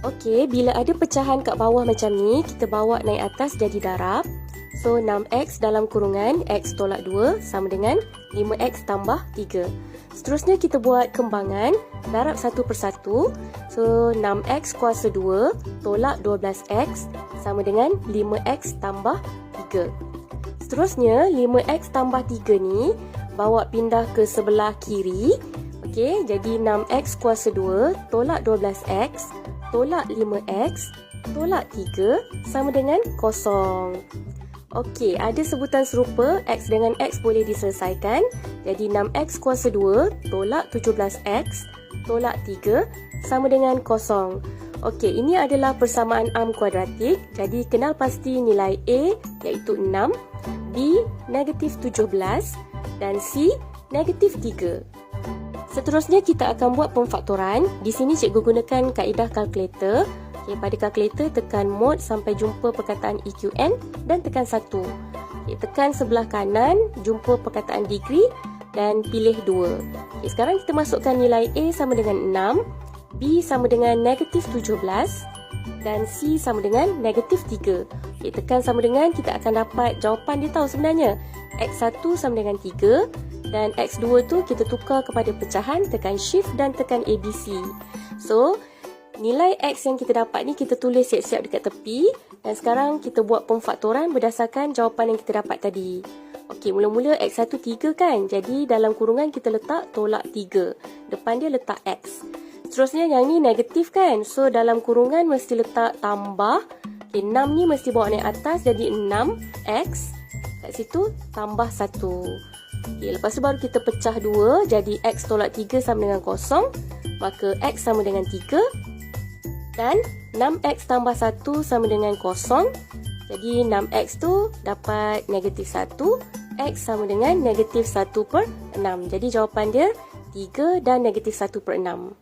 Okey, bila ada pecahan kat bawah macam ni, kita bawa naik atas jadi darab. So, 6x dalam kurungan x tolak 2 sama dengan 5x tambah 3. Seterusnya kita buat kembangan, darab satu persatu. So, 6x kuasa 2 tolak 12x sama dengan 5x tambah 3. Seterusnya, 5x tambah 3 ni bawa pindah ke sebelah kiri. Okey, jadi 6x kuasa 2 tolak 12x tolak 5x tolak 3 sama dengan 0. Okey, ada sebutan serupa x dengan x boleh diselesaikan. Jadi 6x kuasa 2 tolak 17x tolak 3 sama dengan 0. Okey, ini adalah persamaan arm kuadratik. Jadi kenal pasti nilai A iaitu 6, B negatif 17 dan C negatif 3. Seterusnya kita akan buat pemfaktoran. Di sini cikgu gunakan kaedah kalkulator. Okay, pada kalkulator tekan mod sampai jumpa perkataan EQN dan tekan 1. Okay, tekan sebelah kanan jumpa perkataan degree dan pilih 2. Okay, sekarang kita masukkan nilai A sama dengan 6, B sama dengan negatif 17 dan C sama dengan negatif 3. Okay, tekan sama dengan, kita akan dapat jawapan dia tahu sebenarnya. X1 sama dengan 3 dan X2 tu kita tukar kepada pecahan, tekan shift dan tekan ABC. So, nilai X yang kita dapat ni kita tulis siap-siap dekat tepi. Dan sekarang kita buat pemfaktoran berdasarkan jawapan yang kita dapat tadi. Okey, mula-mula X1 3 kan. Jadi dalam kurungan kita letak tolak 3. Depan dia letak X. Seterusnya yang ni negatif kan. So dalam kurungan mesti letak tambah. Okey, 6 ni mesti bawa naik atas jadi 6X. Kat situ tambah 1. Okey, lepas tu baru kita pecah 2. Jadi X tolak 3 sama dengan 0. Maka X sama dengan 3. Dan 6x tambah 1 sama dengan 0. Jadi 6x tu dapat negatif 1. X sama dengan negatif 1/6. Jadi jawapan dia 3 dan negatif 1/6.